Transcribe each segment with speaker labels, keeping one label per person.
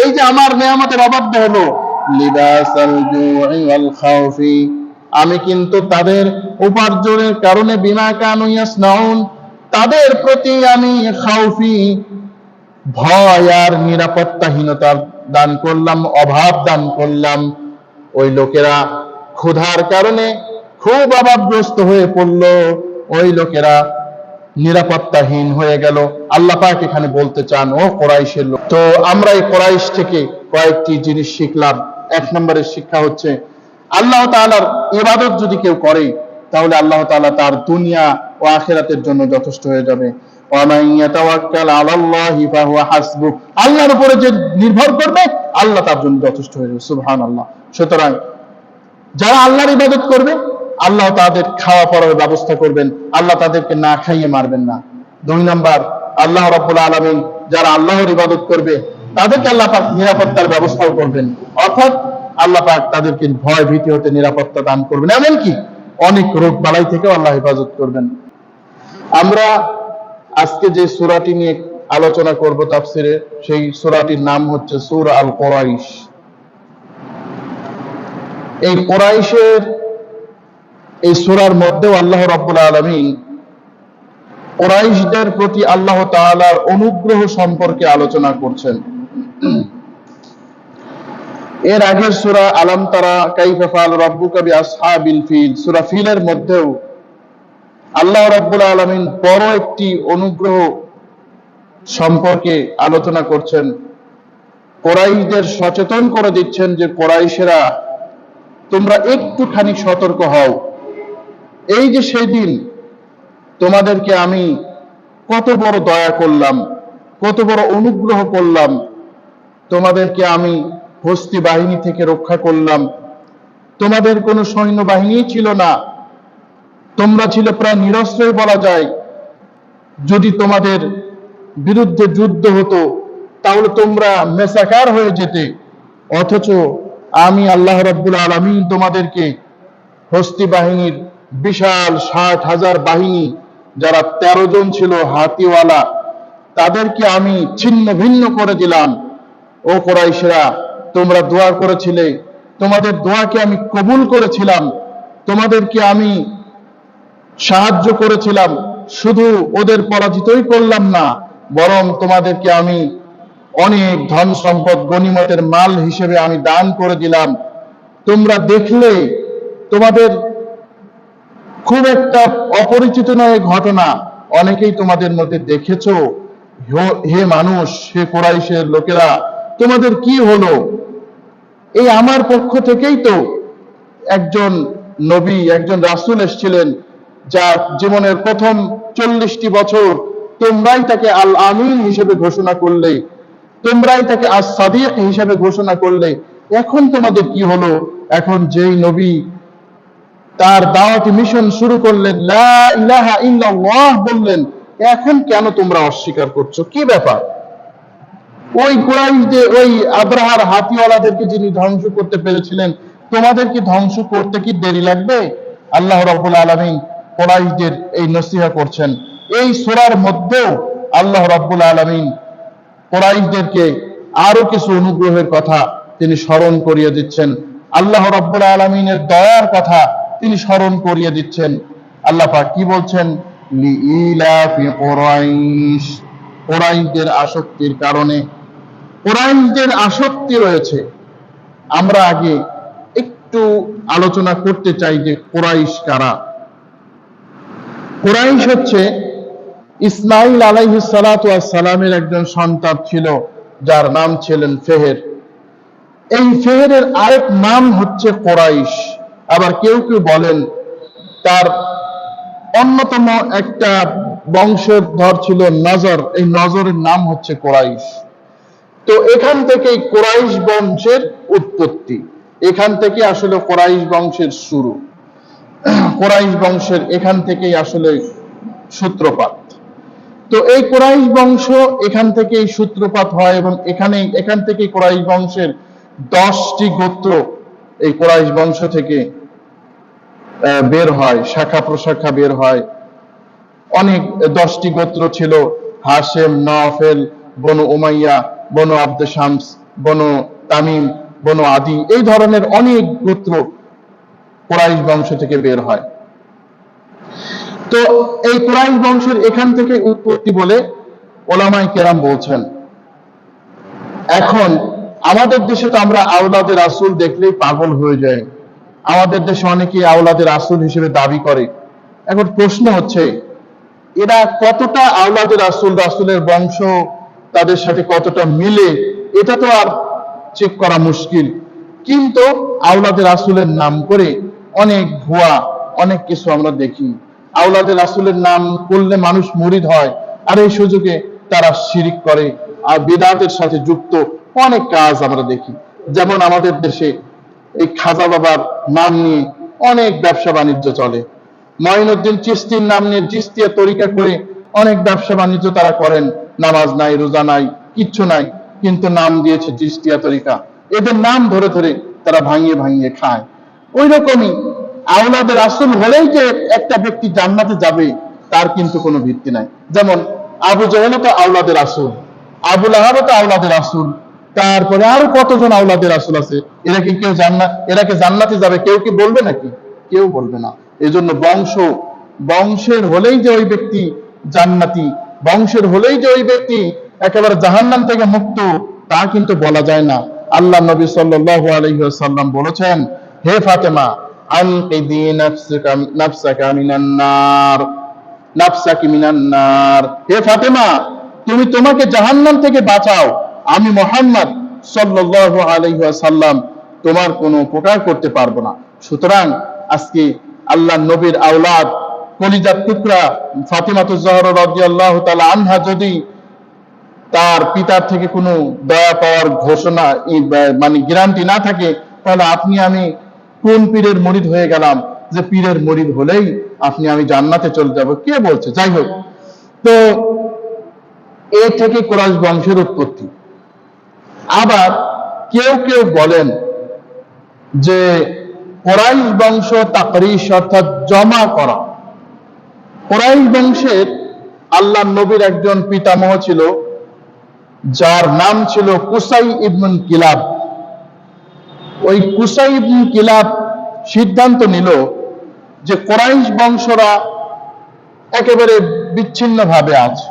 Speaker 1: এই যে আমার নিয়ামতের অবাধ্য হলো, লিবাসাল জুই ওয়াল খাউফি, আমি কিন্তু তাদের উপার্জনের কারণে বিমা কানু ইয়াসনাউন, তাদের প্রতি আমি খাউফি, ভয় আর নিরাপত্তাহীনতা দান করলাম, অভাব দান করলাম। ওই লোকেরা ক্ষুধার কারণে খুব অভাবগ্রস্ত হয়ে পড়ল, ওই লোকেরা নিরাপত্তাহীন হয়ে গেল। আল্লাহ পাক এখানে বলতে চান, ও কোরাইশের লোক। তো আমরা এই কোরাইশ থেকে কয়েকটি জিনিস শিখলাম। এক নম্বরের শিক্ষা হচ্ছে, আল্লাহ তাআলার ইবাদত যদি কেউ করে, তাহলে আল্লাহ তাআলা তার দুনিয়া ও আখিরাতের জন্য যথেষ্ট হয়ে যাবে। ওয়ামান ইয়াতাওয়াক্কাল আলাল্লাহি ফাহুয়া হাসবুহ, আল্লাহর উপরে যে নির্ভর করবে, আল্লাহ তার জন্য যথেষ্ট হয়ে যাবে। সুবহানাল্লাহ। সুতরাং যারা আল্লাহর ইবাদত করবে, আল্লাহ তাদের খাওয়া পড়ার ব্যবস্থা করবেন, আল্লাহ তাদেরকে না খাইয়ে মারবেন না। দুই নাম্বার, আল্লাহ রাব্বুল আলামিন যারা আল্লাহর ইবাদত করবে, তাদেরকে আল্লাহ পাক নিরাপত্তার ব্যবস্থাও করবেন, অর্থাৎ আল্লাহ পাক তাদেরকে ভয় ভীতি হতে নিরাপত্তা দান করবেন, এমনকি অনেক রোগ বালাই থেকেও আল্লাহ হেফাজত করবেন। আমরা আজকে যে সূরাটি নিয়ে আলোচনা করব তাফসিরে, সেই সূরাটির নাম হচ্ছে সূরা আল কুরাইশ। এই কুরাইশের এই সূরার মধ্যেও আল্লাহ রাব্বুল আলামিন কুরাইশদের প্রতি আল্লাহ তাআলার অনুগ্রহ সম্পর্কে আলোচনা করছেন। এর আগের সূরা আলাম তারা কাইফা ফাআল রাব্বুকা বিআসহাবিল ফিল, সূরা ফিলের মধ্যেও আল্লাহ রাব্বুল আলামিন বড় একটি অনুগ্রহ সম্পর্কে আলোচনা করছেন। কুরাইশদের সচেতন করে দিচ্ছেন যে, কুরাইশেরা তোমরা একটুখানি সতর্ক হও। এই যে সেদিন তোমাদেরকে আমি কত বড় দয়া করলাম, কত বড় অনুগ্রহ করলাম, তোমাদেরকে আমি হস্তি বাহিনী থেকে রক্ষা করলাম, তোমাদের কোনো সৈন্যবাহিনী ছিল না, তোমরা ছিল প্রায় নিরস্ত্রই বলা যায়। যদি তোমাদের বিরুদ্ধে যুদ্ধ হতো, তাহলে তোমরা মেসাকার হয়ে যেতে, অথচ আমি আল্লাহ রাব্বুল আলামিন তোমাদেরকে হস্তি বাহিনীর বিশাল 60,000 বাহিনী, যারা 13 জন ছিল হাতিওয়ালা, তাদেরকে আমি ছিন্ন ভিন্ন করে দিলাম। ও কুরাইশরা, তোমরা দোয়া করেছিলে, তোমাদের দোয়াকে আমি কবুল করেছিলাম, তোমাদেরকে আমি সাহায্য করেছিলাম, শুধু ওদের পরাজিতই করলাম না, বরং তোমাদেরকে আমি অনেক ধন সম্পদ গনিমতের মাল হিসেবে আমি দান করে দিলাম। তোমরা দেখলে, তোমাদের খুব একটা অপরিচিত নয় ঘটনা, অনেকেই তোমাদের মধ্যে দেখেছো। হে মানুষ, হে কুরাইশের লোকেরা, তোমাদের কি হলো? এই আমার পক্ষ থেকেই তো একজন নবী, একজন রাসূল এসেছিলেন, যার জীবনের প্রথম 40টি বছর তোমরাই তাকে আল আমিন হিসেবে ঘোষণা করলে, তোমরাই তাকে আস-সাদিক হিসেবে ঘোষণা করলে। এখন তোমাদের কি হলো? এখন যেই নবী তার দাওয়াতি মিশন শুরু করলেন, লা ইলাহা ইল্লাল্লাহ বললেন, এখন কেন তোমরা অস্বীকার করছো? কি ব্যাপার? ওই কুরাইশদের, ওই আব্রাহার হাতিওয়ালাদেরকে যিনি ধ্বংস করতে পেরেছিলেন, তোমাদেরকে ধ্বংস করতে কি দেরি লাগবে? আল্লাহ রাব্বুল আলামিন কুরাইশদের এই নসিহত করছেন। এই সূরার মধ্যেও আল্লাহ রাব্বুল আলামিন কুরাইশদেরকে আরো কিছু অনুগ্রহের কথা তিনি স্মরণ করিয়ে দিচ্ছেন। আল্লাহ রাব্বুল আলামিনের দয়ার কথা তিনি স্মরণ করিয়ে দিচ্ছেন। আল্লাহ পাক কি বলছেন? লিইলাফি কুরাইশ, কুরাইশদের আসক্তির কারণে। কুরাইশদের আসক্তি রয়েছে। আমরা আগে একটু আলোচনা করতে চাই যে কুরাইশ কারা। কুরাইশ হচ্ছে ইসমাঈল আলাইহিস সালাতু ওয়াস সালামের একজন সন্তান ছিল, যার নাম ছিলেন ফেহের। এই ফেহেরের আরেক নাম হচ্ছে কুরাইশ। আবার কেউ কেউ বলেন তার অন্যতম একটা বংশধর ছিল নজর, এই নজরের নাম হচ্ছে কুরাইশ। তো এখান থেকেই কুরাইশ বংশের উৎপত্তি, এখান থেকে আসলে কুরাইশ বংশের শুরু। কুরাইশ বংশের এখান থেকেই আসলে সূত্রপাত। তো এই কুরাইশ বংশ এখান থেকেই সূত্রপাত হয়, এবং এখান থেকে কুরাইশ বংশের 10টি গোত্র এই কুরাইশ বংশ থেকে বের হয়, শাখা প্রশাখা বের হয়। অনেক 10টি গোত্র ছিল: হাশেম, নওফেল, বনু উমাইয়া, বনু আব্দ শামস, বনু তামিম, বনু আদি, এই ধরনের অনেক গোত্র কুরাইশ বংশ থেকে বের হয়। তো এই কুরাইশ বংশের এখান থেকে উৎপত্তি বলে ওলামায়ে কেরাম বলছেন। এখন আমাদের দেশে তো আমরা আওলাদে রাসূল দেখলেই পাগল হয়ে যাই। আমাদের দেশে অনেকেই আওলাদে রাসূল হিসেবে দাবি করে। এখন প্রশ্ন হচ্ছে, এরা কতটা আওলাদে রাসূল, রাসূলের বংশ তাদের সাথে কতটা মিলে, এটা তো আর চেক করা মুশকিল। কিন্তু আওলাদে রাসূলের নাম করে অনেক ভুয়া, অনেক কিছু আমরা দেখি। আওলাদে রাসূলের নাম করলে মানুষ মুরিদ হয়, আর এই সুযোগে তারা শিরিক করে আর বিদআতের সাথে যুক্ত অনেক কাজ আমরা দেখি। যেমন আমাদের দেশে এই খাজা বাবার নাম নিয়ে অনেক ব্যবসা বাণিজ্য চলে। মঈনুদ্দিন চিশতির নাম নিয়ে চিশতিয়া তরিকা করে অনেক ব্যবসা বাণিজ্য তারা করেন। নামাজ নাই, রোজা নাই, কিচ্ছু নাই, কিন্তু নাম দিয়েছে চিশতিয়া তরিকা। এদের নাম ধরে ধরে তারা ভাঙিয়ে ভাঙিয়ে খায়। ওই রকমই আওলাদে রাসূল হলেই যে একটা ব্যক্তি জান্নাতে যাবে তার কিন্তু কোনো ভিত্তি নাই। যেমন আবু জেহেল তো আওলাদে রাসূল, আবু লাহাব তো আওলাদে রাসূল, তারপরে আরো কতজন আওলাদে রাসূল আছে। এরা কি জান্নাতে যাবে কেউ কি বলবে নাকি? কেউ বলবে না। এজন্য বংশের হলেই যে ওই ব্যক্তি জান্নাতি, বংশের হলেই যে ওই ব্যক্তি একেবারে জাহান্নাম থেকে মুক্ত, তা কিন্তু বলা যায় না। আল্লাহ নবী সাল্লাল্লাহু আলাইহি ওয়াসাল্লাম বলেছেন, হে ফাতেমা, আনকিদি নাফসাকা মিনান নার, নাফসাকি মিনান নার, হে ফাতেমা, তুমি তোমাকে জাহান্নাম থেকে বাঁচাও। আমি মুহাম্মদ সাল্লাল্লাহু আলাইহি ওয়াসাল্লাম তোমার কোনো উপকার করতে পারবো না। সুতরাং আজকে আল্লাহর নবীর আওলাদ, কলিজার টুকরা ফাতিমাতুজ জহরা রাদিয়াল্লাহু তাআলা আনহা যদি তার পিতার থেকে কোনো দয়া পাওয়ার ঘোষণা মানে গ্যারান্টি না থাকে, তাহলে আপনি আমি কোন পীরের মুরিদ হয়ে গেলাম যে পীরের মুরিদ হলেই আপনি আমি জান্নাতে চলে যাব? কে বলছে? যাই হোক, তো এ থেকে কুরাইশ বংশের উৎপত্তি। আবার কেউ কেউ বলেন যে কুরাইশ বংশ তাকরিশ অর্থাৎ জমা করা। কুরাইশ বংশের আল্লাহর নবীর একজন পিতামহ ছিল যার নাম ছিল কুসাই ইবনুল কিলাব। ওই কুসাই ইবনুল কিলাব সিদ্ধান্ত নিল যে কুরাইশ বংশরা একেবারে বিচ্ছিন্ন ভাবে আছে।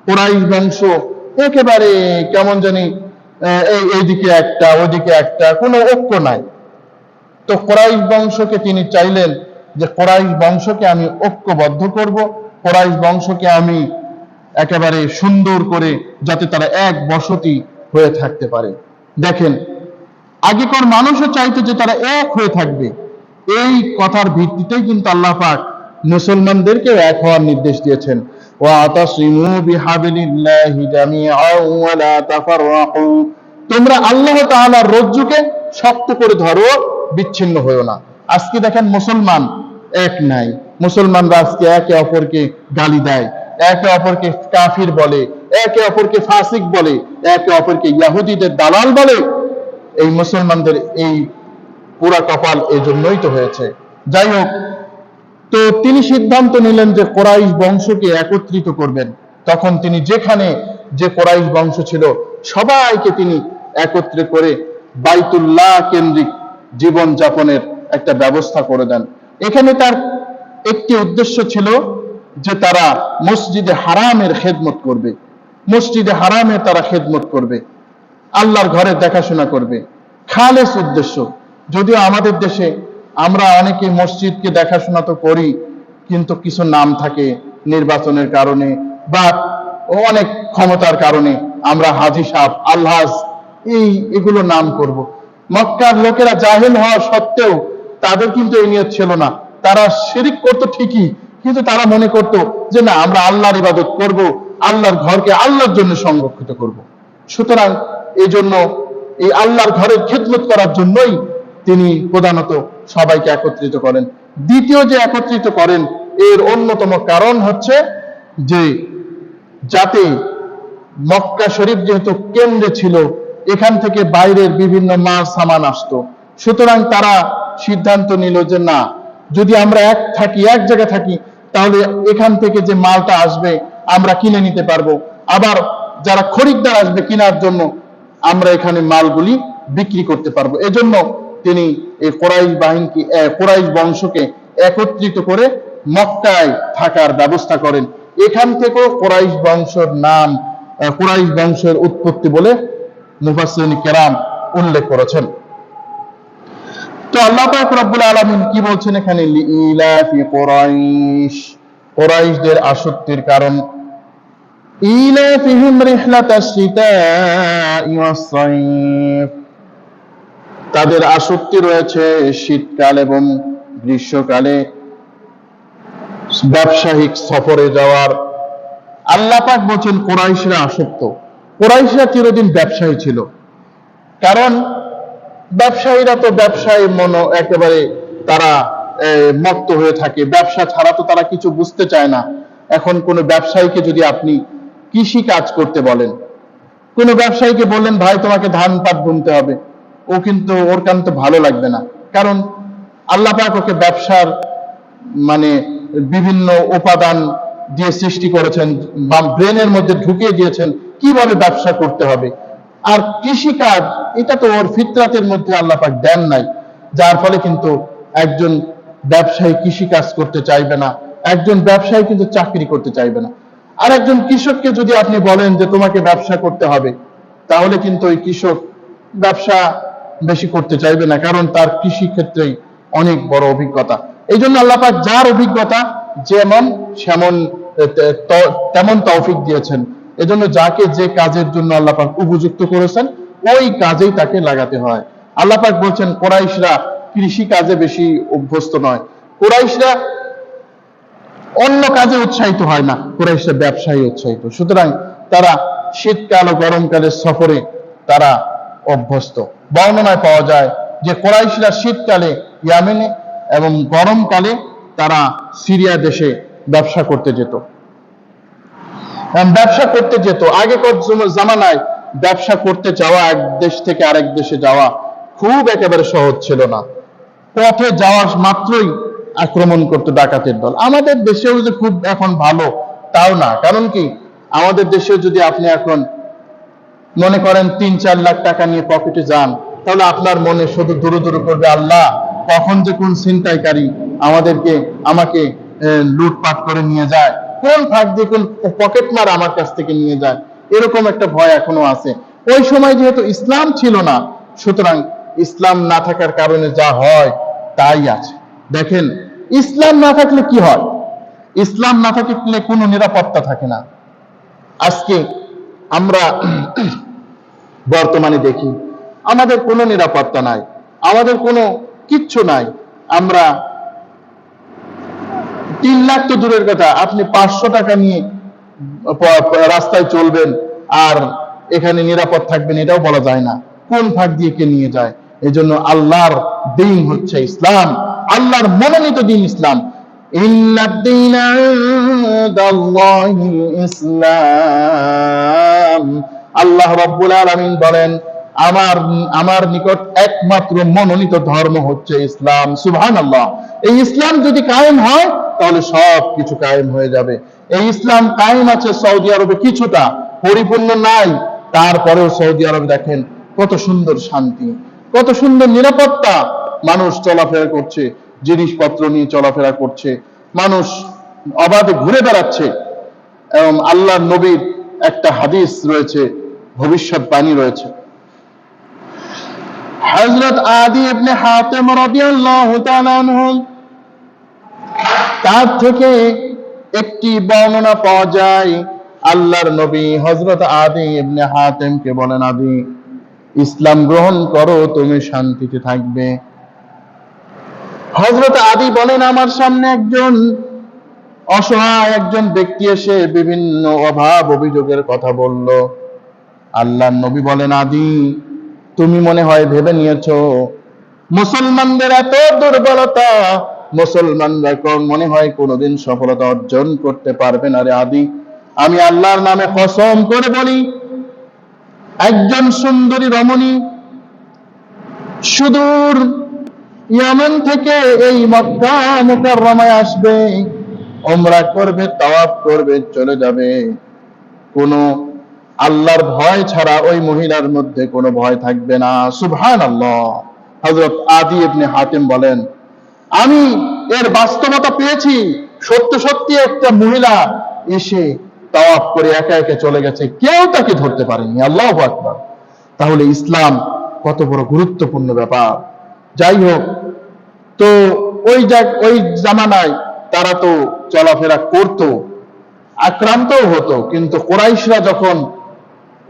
Speaker 1: কুরাইশ বংশ একেবারে কেমন জানি এইদিকে একটা ওইদিকে একটা, কোনো ঐক্য নাই। তো কুরাইশ বংশকে তিনি চাইলেন যে কুরাইশ বংশকে আমি ঐক্যবদ্ধ করব, কুরাইশ বংশকে আমি একেবারে সুন্দর করে যাতে তারা এক বসতি হয়ে থাকতে পারে। দেখেন, আগেকার মানুষও চাইতো যে তারা এক হয়ে থাকবে। এই কথার ভিত্তিতেই কিন্তু আল্লাহ পাক মুসলমানদেরকে এক হওয়ার নির্দেশ দিয়েছেন। ওয়াতাসিমু বিহাবিলিল্লাহি জামিআন ওয়া লা তাফাররাকু, তোমরা আল্লাহ তাআলার রজ্জুকে শক্ত করে ধরো, বিচ্ছিন্ন হয়ো না। আজকে দেখেন মুসলমান এক নাই। মুসলমানরা আজকে একে অপরকে গালি দেয়, একে অপরকে কাফির বলে, একে অপরকে ফাসিক বলে, একে অপরকে ইহুদিদের দালাল বলে। এই মুসলমানদের এই পুরা কপাল এই জন্যই তো হয়েছে। যাই হোক, তো তিনি সিদ্ধান্ত নিলেন যে কুরাইশ বংশকে একত্রিত করবেন। তখন তিনি যেখানে যে কুরাইশ বংশ ছিল সবাইকে তিনি একত্রে করে বাইতুল্লাহ কেন্দ্রিক জীবন যাপনের একটা ব্যবস্থা করে দেন। এখানে তার একটি উদ্দেশ্য ছিল যে তারা মসজিদে হারামের খেদমত করবে, মসজিদে হারামে তারা খেদমত করবে, আল্লাহর ঘরে দেখাশোনা করবে। খালেস উদ্দেশ্য। যদিও আমাদের দেশে আমরা অনেকে মসজিদকে দেখাশোনা তো করি, কিন্তু কিছু নাম থাকে নির্বাচনের কারণে বা অনেক ক্ষমতার কারণে আমরা হাজি সাহেব, আলহাজ, এগুলো নাম করব। মক্কার লোকেরা জাহেল হওয়া সত্ত্বেও তাদের কিন্তু এই নিয়ত ছিল না। তারা শিরিক করতো ঠিকই, কিন্তু তারা মনে করত যে না, আমরা আল্লাহর ইবাদত করব, আল্লাহর ঘরকে আল্লাহর জন্য সংরক্ষিত করব। সুতরাং এই জন্য এই আল্লাহর ঘরের খেদমত করার জন্যই তিনি প্রধানত সবাইকে একত্রিত করেন। দ্বিতীয় যে একত্রিত করেন, এর অন্যতম কারণ হচ্ছে যে যাতে মক্কা শরীফ যেহেতু কেন্দ্রে ছিল, এখান থেকে বাইরের বিভিন্ন মাল সামান আসতো। সুতরাং তারা সিদ্ধান্ত নিল যে না, যদি আমরা এক জায়গায় থাকি, তাহলে এখান থেকে যে মালটা আসবে আমরা কিনে নিতে পারবো। আবার যারা খরিদ্দার আসবে কেনার জন্য, আমরা এখানে মালগুলি বিক্রি করতে পারবো। এজন্য তিনি এই কুরাইশ বংশকে একত্রিত করে মক্কায় থাকার ব্যবস্থা করেন। এখান থেকেও কুরাইশ বংশের নাম, কুরাইশ বংশের উৎপত্তি বলে মুফাসসিরিন কেরাম উল্লেখ করেছেন। তো আল্লাহ পাক রব্বুল আলামিন কি বলছেন এখানে, ইলাফি কুরাইশ, কুরাইশদের আসক্তির কারণ, ইলাফিহিম রিহলাতাশ শিতাই ওয়াস সাইফ, তাদের আসক্তি রয়েছে শীতকাল এবং গ্রীষ্মকালে ব্যবসায়িক সফরে যাওয়ার। আল্লাহ পাক বলছেন কুরাইশরা আসক্ত। কুরাইশরা চিরদিন ব্যবসায়ী ছিল, কারণ ব্যবসায়ীরা তো ব্যবসায় একেবারে তারা মত্ত হয়ে থাকে, ব্যবসা ছাড়া তো তারা কিছু বুঝতে চায় না। এখন কোনো ব্যবসায়ীকে যদি আপনি কৃষি কাজ করতে বলেন, কোনো ব্যবসায়ীকে বললেন ভাই তোমাকে ধান পাট বুনতে হবে, ওর কিন্তু ভালো লাগবে না, কারণ আল্লাহ পাক ওকে ব্যবসার বিভিন্ন উপাদান দিয়ে সৃষ্টি করেছেন বা ব্রেনের মধ্যে ঢুকিয়ে দিয়েছেন কিভাবে ব্যবসা করতে হবে। আর কৃষিকাজ এটা তো ওর ফিতরাতের মধ্যে আল্লাহ পাক দেন নাই, যার ফলে কিন্তু একজন ব্যবসায়ী কৃষিকাজ করতে চাইবে না, একজন ব্যবসায়ী কিন্তু চাকরি করতে চাইবে না। আর একজন কৃষককে যদি আপনি বলেন যে তোমাকে ব্যবসা করতে হবে, তাহলে কিন্তু ওই কৃষক ব্যবসা বেশি করতে চাইবে না, কারণ তার কৃষি ক্ষেত্রেই অনেক বড় অভিজ্ঞতা। এই জন্য আল্লাহ পাক যার অভিজ্ঞতা যেমন তেমন তৌফিক দিয়েছেন। এজন্য যাকে যে কাজের জন্য আল্লাহ পাক উপযুক্ত করেছেন ওই কাজেই তাকে লাগাতে হয়। আল্লাহ পাক বলছেন কুরাইশরা কৃষি কাজে বেশি অভ্যস্ত নয়, কুরাইশরা অন্য কাজে উৎসাহিত হয় না, কুরাইশরা ব্যবসায় উৎসাহিত। সুতরাং তারা শীতকাল ও গরমকালের সফরে তারা অভ্যস্ত। বর্ণনায় পাওয়া যায় যে কুরাইশরা শীতকালে ইয়ামেনে এবং গরমকালে তারা সিরিয়া দেশে ব্যবসা করতে যেত। আগেকার জামানায় ব্যবসা করতে যাওয়া, এক দেশ থেকে আরেক দেশে যাওয়া খুব একেবারে সহজ ছিল না। পথে যাওয়া মাত্রই আক্রমণ করতো ডাকাতের দল। আমাদের দেশেও যে খুব এখন ভালো তাও না, কারণ কি আমাদের দেশে যদি আপনি এখন মনে করেন ৩-৪ লাখ টাকা নিয়ে পকেটে যান, তাহলে আপনার মনে শুধু দূরে দূরে করবে আল্লাহ কখন যে কোন ছিনতাইকারী আমাকে লুটপাট করে নিয়ে যায়, কোন ফাঁক দিয়ে কোন পকেট মার আমার কাছ থেকে নিয়ে যায়, এরকম একটা ভয় এখনো আছে। ওই সময় যেহেতু ইসলাম ছিল না, সুতরাং ইসলাম না থাকার কারণে যা হয় তাই আছে। দেখেন ইসলাম না থাকলে কি হয়, ইসলাম না থাকলে কোনো নিরাপত্তা থাকে না। আজকে আমরা বর্তমানে দেখি আমাদের কোনো নিরাপত্তা নাই, আমাদের কোনো কিচ্ছু নাই। আমরা ৩ লাখ তো দূরের কথা, আপনি ৫০০ টাকা নিয়ে রাস্তায় চলবেন আর এখানে নিরাপদ থাকবেন এটাও বলা যায় না, কোন ফাঁক দিয়ে কে নিয়ে যায়। এই জন্য আল্লাহর দিন হচ্ছে ইসলাম, আল্লাহর মনোনীত দিন ইসলাম। আল্লাহ রাব্বুল আলামিন বলেন আমার নিকট একমাত্র মনোনীত ধর্ম হচ্ছে ইসলাম। সুবহানাল্লাহ। এই ইসলাম যদি কায়েম হয় তাহলে সব কিছু কায়েম হয়ে যাবে। এই ইসলাম কায়েম আছে সৌদি আরবে, কিছুটা পরিপূর্ণ নাই, তারপরেও সৌদি আরবে দেখেন কত সুন্দর শান্তি, কত সুন্দর নিরাপত্তা, মানুষ চলাফেরা করছে, জিনিসপত্র নিয়ে চলাফেরা করছে, মানুষ অবাধে ঘুরে বেড়াচ্ছে। এবং আল্লাহর নবীর একটা হাদিস রয়েছে, ভবিষ্যৎবাণী রয়েছে। হযরত আদি ইবনে হাতেম রাদিয়াল্লাহু তাআলা আনহু তার থেকে একটি বর্ণনা পাওয়া যায়। আল্লাহর নবী হযরত আদি ইবনে হাতেমকে বলেন, আদি ইসলাম গ্রহণ করো, তুমি শান্তিতে থাকবে। হযরত আদি বলেন, আমার সামনে একজন অসহায় একজন ব্যক্তি এসে বিভিন্ন অভাব অভিযোগের কথা বলল। আল্লাহর নবী বলেন, আদি তুমি মনে হয় ভেবে নিয়েছো মুসলমানদের এত দুর্বলতা, মুসলমানরা মনে হয় কোনোদিন সফলতা অর্জন করতে পারবে না। রে আদি, আমি আল্লাহর নামে কসম করে বলি, একজন সুন্দরী রমণী সুদূর ইয়ামান থেকে এই মক্কা মুকাররমায় আসবে, উমরা করবে, তাওয়াফ করবে, চলে যাবে। কোন আল্লাহর ভয় ছাড়া ওই মহিলার মধ্যে কোনো ভয় থাকবে না। সুবহানাল্লাহ। হযরত আদি ইবনে হাতিম বলেন, আমি এর বাস্তবতা পেয়েছি। সত্য সত্যি একটা মহিলা এসে তাওয়াফ করে একা একা চলে গেছে, কেউ তাকে ধরতে পারেনি। আল্লাহু আকবার। তাহলে ইসলাম কত বড় গুরুত্বপূর্ণ ব্যাপার। যাই হোক, তো ওই জামানায় তারা তো চলাফেরা করত, আক্রান্তও হতো, কিন্তু কুরাইশরা যখন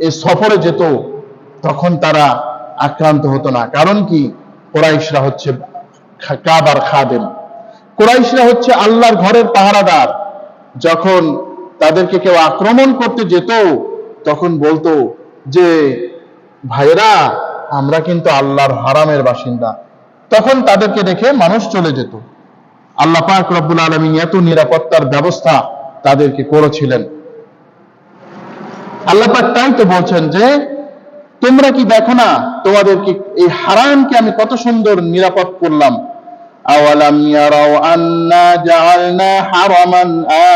Speaker 1: এই সফরে যেত তখন তারা আক্রান্ত হতো না। কারণ কি? কুরাইশরা হচ্ছে কাবার খাদেম, কুরাইশরা হচ্ছে আল্লাহর ঘরের পাহারাদার। যখন তাদেরকে কেউ আক্রমণ করতে যেত তখন বলতো যে, ভাইরা, আমরা কিন্তু আল্লাহর হারামের বাসিন্দা। তখন তাদেরকে দেখে মানুষ চলে যেত। আল্লাহ পাক রব্বুল আলামিন এত নিরাপত্তার ব্যবস্থা তাদেরকে করেছিলেন। আল্লাহ পাক তাই তো বলছেন যে, তোমরা কি দেখো না তোমাদেরকে এই হারামকে আমি কত সুন্দর নিরাপদ করলাম। আওয়ালাম ইয়ারাও আন্না জাআলনা হারামান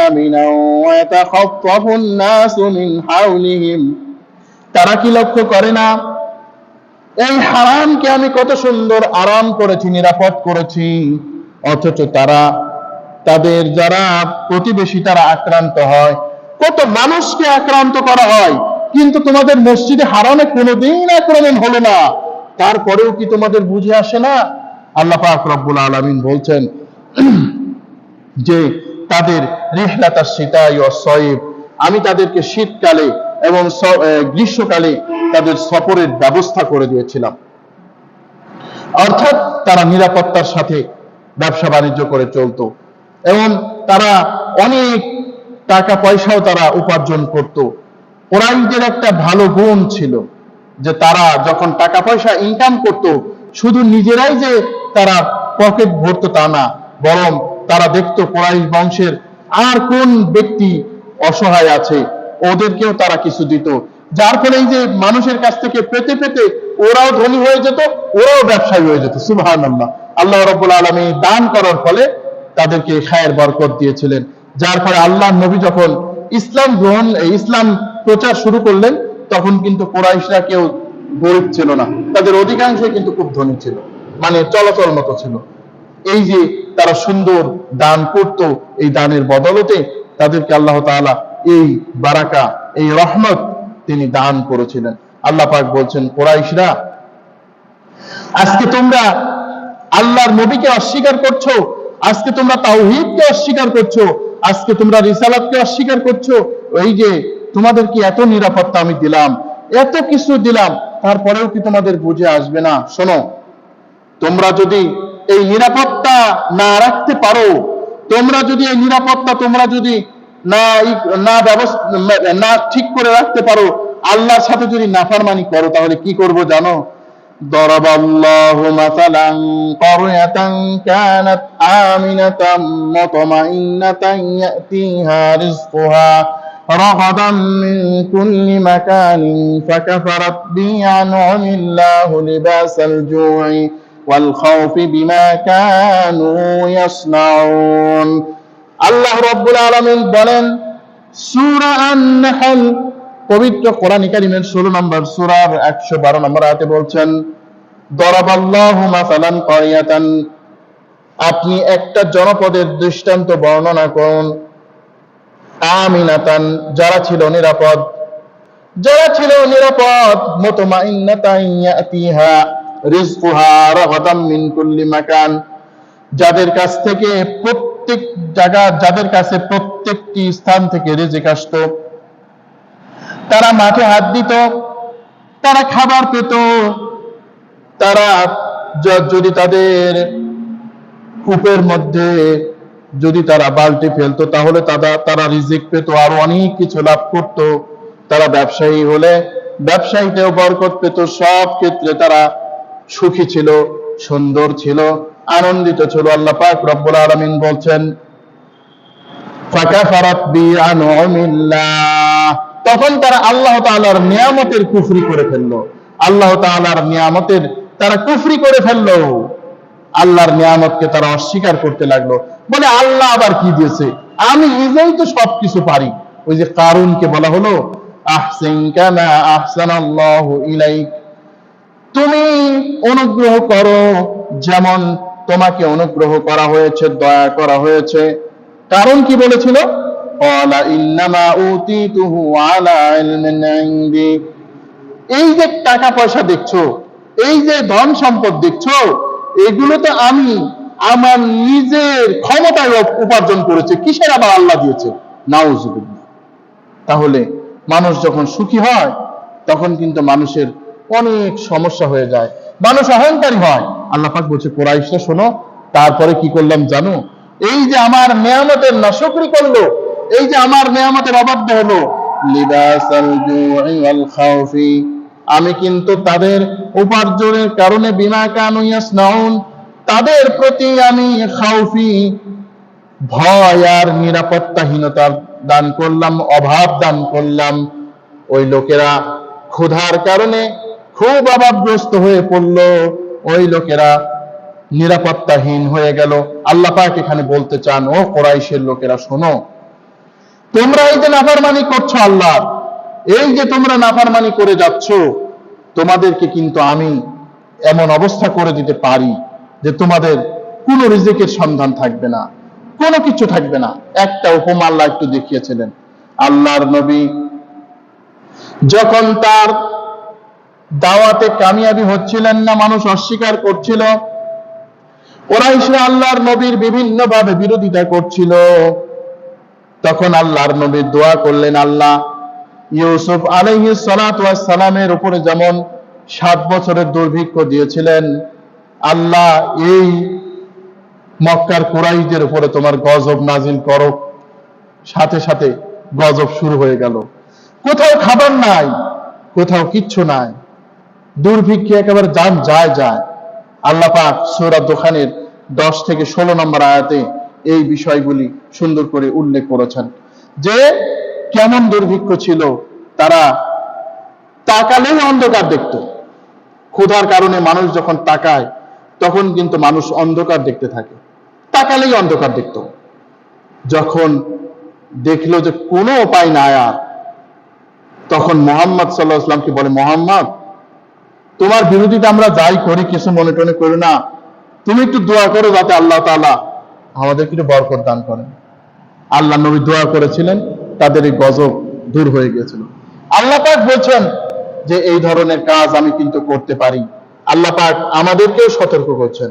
Speaker 1: আমিনা ওয়া ইয়াতাখাফফাফুন নাসু মিন হাওলিহিম। তারা কি লক্ষ্য করে না এই হারামকে আমি কত সুন্দর আরাম করেছি, নিরাপদ করেছি, অথচ তারা, তাদের যারা প্রতিবেশী তারা আক্রান্ত হয়। কত মানুষকে আক্রান্ত করা হয়, কিন্তু তোমাদের মসজিদে হারামে কোনোদিন আক্রমণ হলো না। তারপরেও কি তোমাদের বুঝে আসে না? আল্লাহ পাক রব্বুল আলামিন বলছেন যে তাদের রিহলাতাস শীতাই ওয়াস সয়ফ, আমি তাদেরকে শীতকালে এবং গ্রীষ্মকালে তাদের সফরের ব্যবস্থা করে দিয়েছিলাম। অর্থাৎ তারা নিরাপত্তার সাথে ব্যবসা বাণিজ্য করে চলতো এবং তারা অনেক টাকা পয়সাও তারা উপার্জন করত। কুরাইশদের একটা ভালো গুণ ছিল যে তারা যখন টাকা পয়সা ইনকাম করত, শুধু নিজেরাই যে তারা পকেট ভরতো তা না, বরং তারা দেখতো কুরাইশ বংশের আর কোন ব্যক্তি অসহায় আছে, ওদেরকেও তারা কিছু দিত। যার ফলে এই যে মানুষের কাছ থেকে পেতে পেতে ওরাও ধনী হয়ে যেত, ওরাও ব্যবসায়ী হয়ে যেত। সুবহানাল্লাহ। আল্লাহ রাব্বুল আলামিন দান করার ফলে তাদেরকে খায়ের বরকত দিয়েছিলেন। যার ফলে আল্লাহর নবী যখন ইসলাম প্রচার শুরু করলেন, তখন কিন্তু কুরাইশরা কেউ গরিব ছিল না, তাদের অধিকাংশই কিন্তু খুব ধনী ছিল, মানে চলাচল মতো ছিল। এই যে তারা সুন্দর দান করত, এই দানের বদলতে তাদেরকে আল্লাহ তাআলা এই বারাকা, এই রহমত তিনি দান করেছিলেন। আল্লাহ পাক বলছেন, কুরাইশরা, আজকে তোমরা আল্লাহর নবীকে অস্বীকার করছো, আজকে তোমরা তাওহীদকে অস্বীকার করছো, আজকে তোমরা রিসালাতকে অস্বীকার করছো। এই যে তোমাদেরকে এত নিরাপত্তা আমি দিলাম, এত কিছু দিলাম, তারপরেও কি তোমাদের বুঝে আসবে না? শোনো, তোমরা যদি এই নিরাপত্তা না রাখতে পারো, তোমরা যদি এই নিরাপত্তা তোমরা যদি না ঠিক করে রাখতে পারো, আল্লাহর সাথে যদি নাফরমানি করো, তাহলে কি করব জানো? ضرب الله مثلا قرية كانت آمنة مطمئنة يأتيها رزقها رغدا من كل مكان فكفرت بأنعم الله لباس الجوع والخوف بما كانوا يصنعون। আল্লাহ রাব্বুল আলামিন বলেন সূরা আন-নাহল, পবিত্র কোরআন কারীমের 16 নম্বর সূরার 112 নম্বর আয়াতে বলছেন, দরাবাল্লাহু মাসালান কারিয়াতান, আপনি একটা জনপদের দৃষ্টান্ত বর্ণনা করুন, আমিনাতান, যারা ছিল নিরাপদ, মুতমাইন্নাতান ইয়াতিহা রিজকুহা রাগাদাম মিন কুল্লি মাকান, যাদের কাছে প্রত্যেকটি স্থান থেকে রিজিক আসতো। তারা মাঠে হাত দিত, তারা খাবার পেত, তারা যদি তাদের কূপের মধ্যে যদি তারা বালতি ফেলতো, তাহলে তারা রিজিক পেত, আরো অনেক কিছু লাভ করত। তারা ব্যবসায়ী হলে ব্যবসায়ীতেও বরকত পেত। সব ক্ষেত্রে তারা সুখী ছিল, সুন্দর ছিল, আনন্দিত ছিল। আল্লাহ পাক রব্বুল আলামিন বলছেন, ফাকাফারাত বিআনউমিল্লাহ, তখন তারা আল্লাহ তাআলার নিয়ামতের কুফরি করে ফেললো। আল্লাহ তাআলার নিয়ামতের তারা কুফরি করে ফেললো, আল্লাহর নিয়ামতকে তারা অস্বীকার করতে লাগলো। বলে, আল্লাহ আবার কি দিয়েছে? আমি নিজেই তো সবকিছু পারি। ওই যে কারুনকে বলা হলো আহসিন কামা আহসানাল্লাহু ইলাইক, তুমি অনুগ্রহ করো যেমন তোমাকে অনুগ্রহ করা হয়েছে, দয়া করা হয়েছে। কারণ কি বলেছিল? ক্বালা ইন্নামা উতীতুহু আলা ইলমিন ইনদি, এই যে টাকা পয়সা দেখছো, এই যে ধন সম্পদ দেখছো, এগুলো তো আমি আমার নিজের ক্ষমতায় উপার্জন করেছি, কিসের আবার আল্লাহ দিয়েছে? নাউজুবিল্লাহ। তাহলে মানুষ যখন সুখী হয় তখন কিন্তু মানুষের অনেক সমস্যা হয়ে যায়, মানুষ অহংকারী হয়। আল্লাহ পাক বলছে, কুরাইশরা শোনো, তারপরে কি করলাম জানো? এই যে আমার নেয়ামতের নাশকরি করলো, এই যে আমার নেয়ামতের অবাধ্য হলো, লিবাসাল জুই ওয়াল খাউফি, আমি কিন্তু তাদের উপার্জনের কারণে বিমা কানু ইয়াসনাউন, তাদের প্রতি আমি খাউফি, ভয় আর নিরাপত্তাহীনতা দান করলাম, অভাব দান করলাম। ওই লোকেরা ক্ষুধার কারণে খুব অভাবগ্রস্ত হয়ে পড়ল, ওই লোকেরা নিরাপত্তাহীন হয়ে গেল। আল্লাহ পাক এখানে বলতে চান, ও কুরাইশের লোকেরা শোনো, তোমরা এই যে নাফরমানি করছো আল্লাহ, এই যে তোমরা নাফরমানি করে যাচ্ছ, তোমাদেরকে কিন্তু আমি এমন অবস্থা করে দিতে পারি যে তোমাদের কোনো রিজিকের সন্ধান থাকবে না, কোনো কিছু থাকবে না। একটা উপমা আল্লাহ একটু দেখিয়েছিলেন। আল্লাহর নবী যখন তার দাওয়াতে কামিয়াবি হচ্ছিলেন না, মানুষ অস্বীকার করছিল, কুরাইশরা আল্লাহর নবীর বিভিন্ন ভাবে বিরোধিতা করছিল, তখন আল্লাহর নবী দোয়া করলেন, আল্লাহ ইউসুফ আলাইহিস সালাতু ওয়াস সালামের উপরে যেমন 7 বছরের দুর্ভিক্ষ দিয়েছিলেন, আল্লাহ এই মক্কার কুরাইশদের উপরে তোমার গজব নাজিল করো। সাথে সাথে গজব শুরু হয়ে গেল, কোথাও খাবার নাই, কোথাও কিচ্ছু নাই, দুর্ভিক্ষে একেবারে জান যায় যায়। আল্লাহ পাক সূরা দোখানের 10 থেকে 16 নম্বর আয়াতে এই বিষয়গুলি সুন্দর করে উল্লেখ করেছেন যে কেমন দুর্ভিক্ষ ছিল। তারা তাকালেই অন্ধকার দেখত, ক্ষুধার কারণে মানুষ যখন তাকায় তখন কিন্তু মানুষ অন্ধকার দেখতে থাকে, তাকালেই অন্ধকার দেখত। যখন দেখলো যে কোনো উপায় নাই আর, তখন মুহাম্মদ সাল্লাল্লাহু আলাইহি ওয়াসাল্লামকে বলে, মুহাম্মদ, তোমার বিরোধিতা আমরা যাই করি কিছু মনে টনে করি না, তুমি একটু দোয়া করো যাতে আল্লাহ তাআলা আমাদের একটু বরকত দান করেন। আল্লাহ নবী দোয়া করেছিলেন, তাদের এই গজব দূর হয়ে গিয়েছিল। আল্লাহ পাক বলছেন যে এই ধরনের কাজ আমি কিন্তু করতে পারি। আল্লাহ পাক আমাদেরকেও সতর্ক করছেন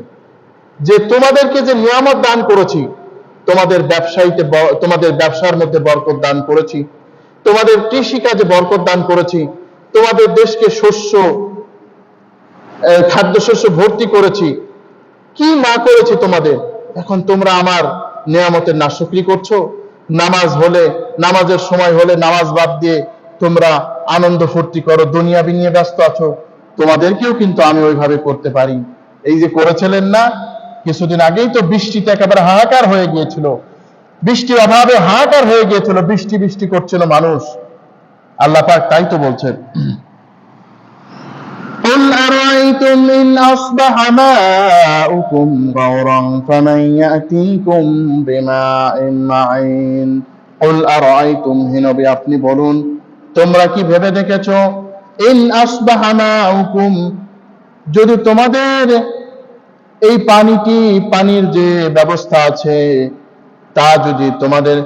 Speaker 1: যে তোমাদেরকে যে নিয়ামত দান করেছি, তোমাদের তোমাদের ব্যবসার মধ্যে বরকত দান করেছি, তোমাদের কৃষিকাজে বরকত দান করেছি, তোমাদের দেশকে খাদ্যশস্য ভর্তি করেছি, কি না করেছি তোমাদের। এখন তোমরা আমার নিয়ামতের নাশকরি করছো। নামাজের সময় হলে নামাজ বাদ দিয়ে তোমরা আনন্দ ফুর্তি করো, দুনিয়াবি নিয়ে ব্যস্ত আছো। তোমাদেরকেও কিন্তু আমি ওইভাবে করতে পারি। এই যে করেছিলেন না, কিছুদিন আগেই তো বৃষ্টিতে একেবারে হাহাকার হয়ে গিয়েছিল, বৃষ্টির অভাবে হাহাকার হয়ে গিয়েছিল, বৃষ্টি বৃষ্টি করছিল মানুষ। আল্লাহ পাক তাই তো বলছেন, قل أرأيتم إن أصبح ماؤكم غورا فمن يأتيكم بماء معين قل أرأيتم, হে নবী আপনি বলুন, তোমরা কি ভেবে দেখেছো, ইন আসবাহা মাউকুম, যদি তোমাদের এই পানির যে ব্যবস্থা আছে তা যদি তোমাদের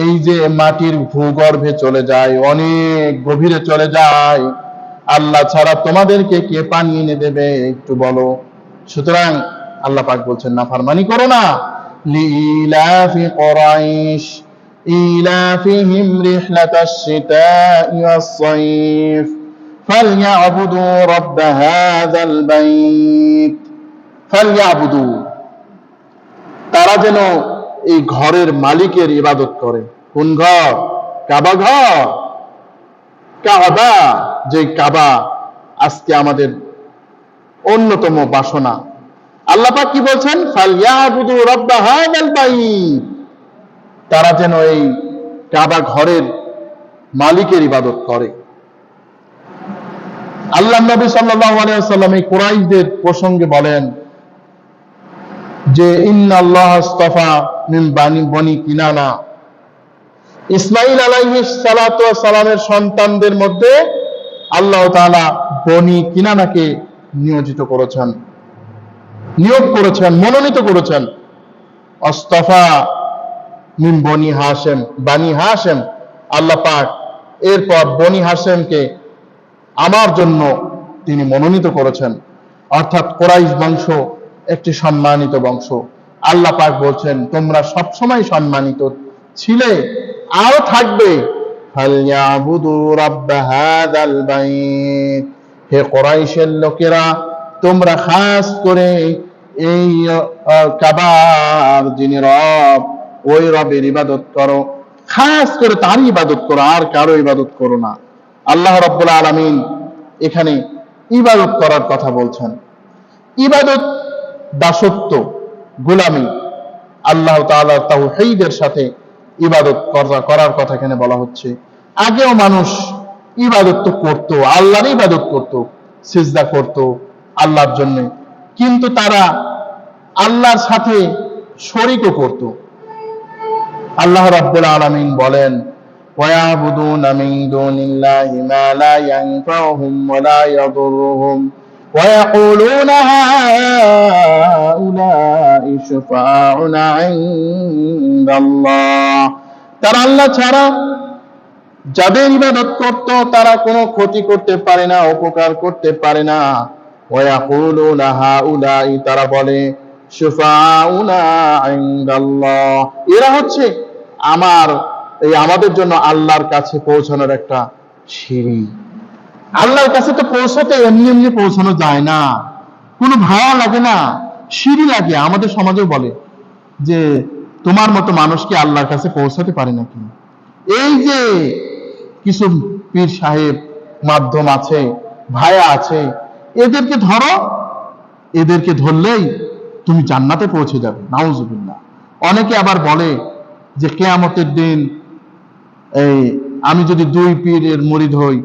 Speaker 1: এই যে মাটির ভূগর্ভে চলে যায়, অনেক গভীরে চলে যায়, আল্লাহ ছাড়া তোমাদেরকে কে পানি এনে দেবে একটু বলো। সুতরাং আল্লাহ পাক বলছেন নাফরমানি করো না। লিইলাফি কুরাইশ ইলাফিহিম রিহলাতাশ শিতাই ওয়াস সাইফ ফালইয়াবুদু রাব্ব হাযাল বাইত ফালইয়াবুদু, তারা যেন এই ঘরের মালিকের ইবাদত করে। কোন ঘর? কাবা ঘর। কাবা, যে কাবা আজকে আমাদের অন্যতম বাসনা। আল্লাহ পাক কি বলছেন? ফালইয়াবুদু রাব্ব হাযাল বাইত, তারা যেন এই কাবা ঘরের মালিকের ইবাদত করে। আল্লাহ নবী সাল্লাল্লাহু আলাইহি ওয়াসাল্লাম এই কুরাইশদের প্রসঙ্গে বলেন যে ইন্নাল্লাহ আস্তাফা মিন বনি কিনানা, ইসমাঈল আলাইহিস সালাতু ওয়াস সালামের সন্তানদের মধ্যে আল্লাহ তাআলা বনি কিনানাকে নিয়োগ করেছেন, মনোনীত করেছেন। অস্তফা মিন বনি হাশেম, বানি হাশেম, আল্লাহ পাক এরপর বনি হাশেমকে আমার জন্য তিনি মনোনীত করেছেন। অর্থাৎ কুরাইশ বংশ একটি সম্মানিত বংশ। আল্লাহ পাক বলছেন তোমরা সবসময় সম্মানিত ছিলে, আরো থাকবে। ফালইয়াবুদু রাব্ব হাযাল বাইত, হে কুরাইশের লোকেরা তোমরা খাস করে এই কাবার যিনি রব, ওই রবের ইবাদত করো, খাস করে তারই ইবাদত করো, আর কারো ইবাদত করো না। আল্লাহ রাব্বুল আলামিন এখানে ইবাদত করার কথা বলছেন। ইবাদত দাসত্ব, গোলামি, আল্লাহ তাআলার তাওহীদের সাথে ইবাদত করার কথা এখানে বলা হচ্ছে। আগেও মানুষ ইবাদত তো করতো, আল্লাহর ইবাদত করত, সিজদা করত আল্লাহর জন্য, কিন্তু তারা আল্লাহর সাথে শরীকও করত। আল্লাহ রাব্বুল আলামিন বলেন وَيَعْبُدُونَ مِن دُونِ اللَّهِ مَا لَا يَنفَعُهُمْ وَلَا يَضُرُّهُمْ وَيَقُولُونَ هَؤُلَاءِ شُفَعَاؤُنَا عِندَ اللَّهِ, তারা আল্লাহ ছাড়া যাদের ইবাদত করত তারা কোনো ক্ষতি করতে পারে না, উপকার করতে পারে না। وَيَقُولُونَ هَؤُلَاءِ, তারা বলে শুফাআউনা ইনদাল্লাহ, এরা হচ্ছে আমাদের জন্য আল্লাহর কাছে পৌঁছানোর একটা সিঁড়ি। আল্লাহর কাছে তো পৌঁছাতে এমনি এমনি পৌঁছানো যায় না, কোনো ভাড়া লাগে না, সিঁড়ি লাগে। আমাদের সমাজেও বলে যে তোমার মতো মানুষ কি আল্লাহর কাছে পৌঁছাতে পারে নাকি? এই যে কিছু পীর সাহেব মাধ্যম আছে, ভায়া আছে, এদেরকে ধরো, এদেরকে ধরলেই তুমি জান্নাতে পৌঁছে যাবে, নাউজুবিল্লাহ। অনেকে আবার বলে যে কিয়ামতের দিন আমি যদি দুই পীরের মুরিদ হই,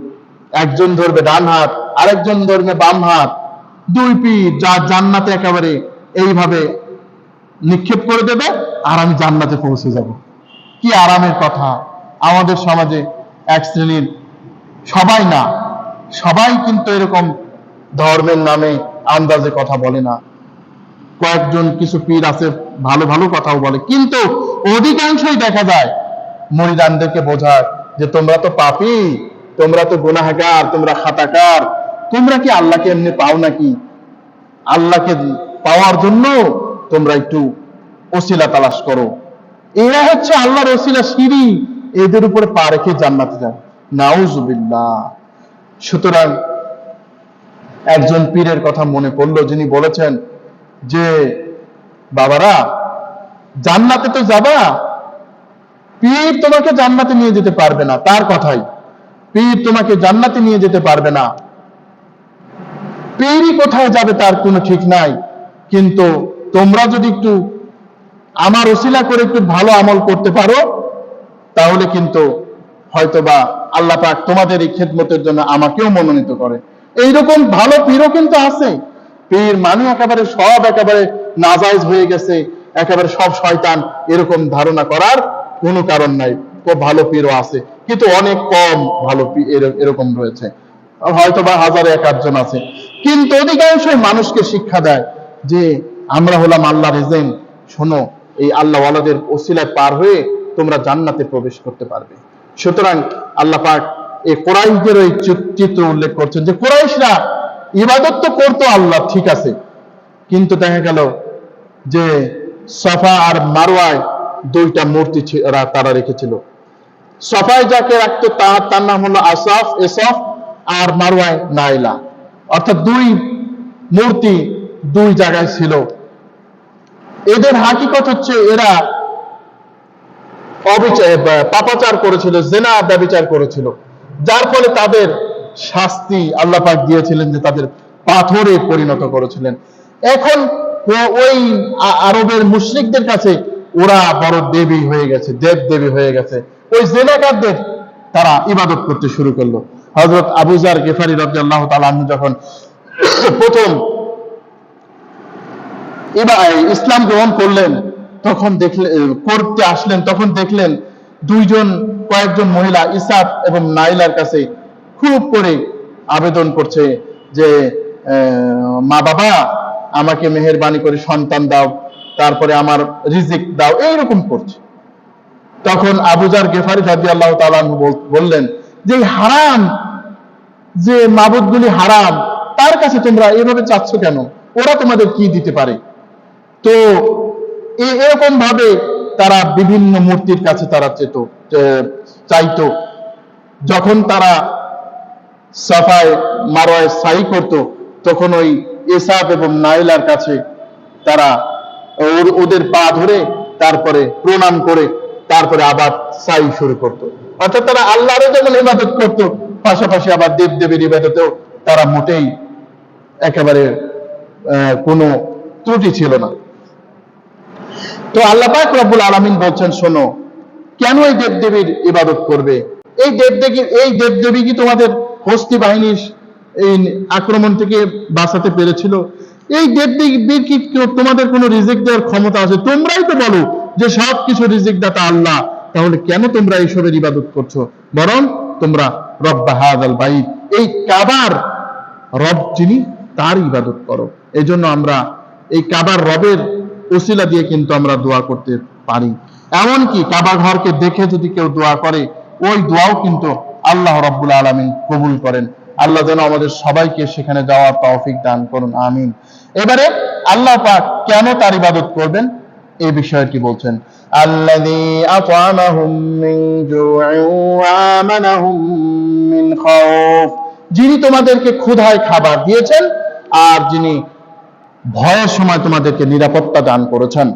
Speaker 1: একজন ধরবে ডান হাত, আরেকজন ধরবে বাম হাত, দুই পীর যা জান্নাতে একেবারে এইভাবে নিক্ষেপ করে দেবে, আর আমি জান্নাতে পৌঁছে যাব। কি আরামের কথা! আমাদের সমাজে এক শ্রেণীর, সবাই না, সবাই কিন্তু এরকম ধর্মের নামে আন্দাজে কথা বলে না। কয়েকজন কিছু পীর আছে ভালো ভালো কথাও বলে, কিন্তু অধিকাংশই দেখা যায় মুরিদানদেরকে বোঝায় যে তোমরা তো পাপী, তোমরা তো গুনাহগার, তোমরা খাতাকার, তোমরা কি আল্লাহকে এমনি পাও নাকি? আল্লাহকে পাওয়ার জন্য তোমরা একটু ওসিলা তালাশ করো। এরা হচ্ছে আল্লাহর ওসিলা, সিঁড়ি, এদের উপরে পা রেখে জান্নাতে যায়, নাউজুবিল্লাহ। সুতরাং একজন পীরের কথা মনে পড়লো, যিনি বলেছেন যে বাবারা জান্নাতে তো যাবা, পীর তোমাকে জান্নাতে নিয়ে যেতে পারবে না। তার কথাই, পীর তোমাকে জান্নাতে নিয়ে যেতে পারবে না। পীরই কোথায় যাবে তার কোনো ঠিক নাই, কিন্তু তোমরা যদি একটু আমার ওসিলা করে একটু ভালো আমল করতে পারো, তাহলে কিন্তু হয়তোবা আল্লাহ পাক তোমাদের এই খেদমতের জন্য আমাকেও মনোনীত করে। এইরকম ভালো পীরও কিন্তু আছে। পীর মানে একেবারে সব একেবারে নাজায়েজ হয়ে গেছে, একেবারে সব শয়তান, এরকম ধারণা করার কোনো কারণ নাই। খুব ভালো পীরও আছে, কিন্তু অনেক কম ভালো পীর এরকম রয়েছে, হয়তোবা হাজারে এক আধজন আছে। কিন্তু অধিকাংশই মানুষকে শিক্ষা দেয় যে আমরা হলাম আল্লাহর এজেন্ট, শোনো, এই আল্লাহ ওয়ালাদের ওসিলায় পার হয়ে তোমরা জান্নাতে প্রবেশ করতে পারবে। সুতরাং আল্লাহ পাক এই কুরাইশদের ওই চিত্র উল্লেখ করছেন যে কুরাইশরা ইবাদত তো করতো আল্লাহ, ঠিক আছে, কিন্তু দেখা গেল যে সফা আর মারওয়ায় দুইটা মূর্তি তারা রেখেছিল। সফায় যাকে রাখতো তার নাম হলো আসফ, এসফ, আর মারওয়ায় নাইলা, অর্থাৎ দুই মূর্তি দুই জায়গায় ছিল। এদের হাকিকত হচ্ছে এরা পাপাচার করেছিল, জেনা ব্যভিচার করেছিল, যার ফলে তাদের শাস্তি আল্লাহ পাক দিয়েছিলেন যে তাদের পাথরে পরিণত করেছিলেন। এখন ওই আরবের মুশরিকদের কাছে ওরা বড় দেবী হয়ে গেছে, দেব দেবী হয়ে গেছে। ওই জেনাকারদের তারা ইবাদত করতে শুরু করলো। হযরত আবু যার গিফারী রাদিয়াল্লাহু তাআলা আনহু যখন প্রথম ইসলাম গ্রহণ করলেন, তখন করতে আসলেন, তখন দেখলেন কয়েকজন মহিলা ইসাফ এবং নাইলার কাছে খুব করে আবেদন করছে যে মা বাবা আমাকে মেহেরবানি করে সন্তান দাও, তারপরে আমার রিজিক দাও, এইরকম করছে। তখন আবু যার গেফারি রাদিয়াল্লাহু তাআলা আনহু বললেন যে হারাম, যে মাবুদগুলি হারাম, তার কাছে তোমরা এভাবে চাচ্ছ কেন? ওরা তোমাদের কি দিতে পারে? তো এরকম ভাবে তারা বিভিন্ন মূর্তির কাছে তারা চাইতো। যখন তারা সাফায় মারোয়ায় সাই করত, তখন ওই ইসাফ এবং নাইলার কাছে তারা ওদের পা ধরে তারপরে প্রণাম করে তারপরে আবার সাই শুরু করত। অর্থাৎ তারা আল্লাহরও যেমন ইবাদত করত, পাশাপাশি আবার দেবদেবীর ইবাদতেও তারা মোটেই একেবারে কোনো ত্রুটি ছিল না। তো আল্লাহ পাক রব্বুল আলামিন বলছেন, শোনো, কেন এই দেবদেবীর ইবাদত করবে? এই দেবদেবী কি তোমাদের হস্তি বাহিনীর এই আক্রমণ থেকে বাঁচাতে পেরেছিল? এই দেবদেবীর কি তোমাদের কোনো রিজিক দেওয়ার ক্ষমতা আছে? তোমরাই তো বলো যে সবকিছু রিজিক দাতা আল্লাহ, তাহলে কেন তোমরা এইসবের ইবাদত করছো? বরং তোমরা রব্বা হাযাল বাইত, এই কাবার রব যিনি, তার ইবাদত করো। এই জন্য আমরা এই কাবার রবের ওসিলা দিয়ে কিন্তু আমরা দোয়া করতে পারি। এমনকি কাবা ঘরকে দেখে যদি কেউ দোয়া করে, ওই দোয়াও কিন্তু আল্লাহ রাব্বুল আলামিন কবুল করেন। আল্লাহ যেন আমাদের সবাইকে সেখানে যাওয়ার তৌফিক দান করুন, আমিন। এবারে আল্লাহ পাক কেন তার ইবাদত করবেন এই বিষয়টি বলছেন, আল্লাযী আত'আমাহুম মিন জু'ইন ওয়া আমানাহুম মিন খাউফ, যিনি তোমাদেরকে ক্ষুধায় খাবার দিয়েছেন আর যিনি ভয়ের সময় তোমাদেরকে নিরাপত্তা দান করেছেন।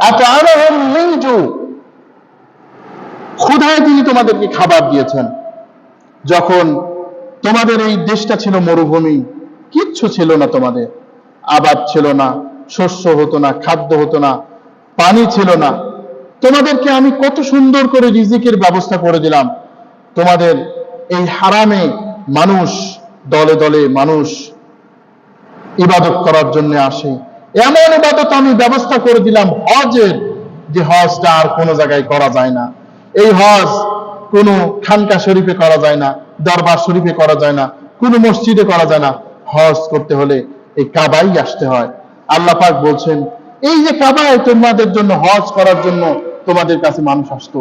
Speaker 1: আত'আমাহুম মিন জু', ক্ষুধায় তিনি তোমাদেরকে খাবার দিয়েছেন। যখন তোমাদের এই দেশটা ছিল মরুভূমি, কিচ্ছু ছিল না, তোমাদের আবাদ ছিল না, শস্য হতো না, খাদ্য হতো না, পানি ছিল না, তোমাদেরকে আমি কত সুন্দর করে রিজিকের ব্যবস্থা করে দিলাম। তোমাদের এই হারামে মানুষ দলে দলে মানুষ ইবাদত করার জন্য আসে, এমন ইবাদত আমি ব্যবস্থা করে দিলাম হজের, যে হজটা আর কোনো জায়গায় করা যায় না। এই হজ কোনো খানকা শরীফে করা যায় না, দরবার শরীফে করা যায় না, কোনো মসজিদে করা যায় না। হজ করতে হলে এই কাবায় আসতে হয়। আল্লাহ পাক বলছেন, এই যে কাবায় তোমাদের জন্য হজ করার জন্য তোমাদের কাছে মানুষ আসতো,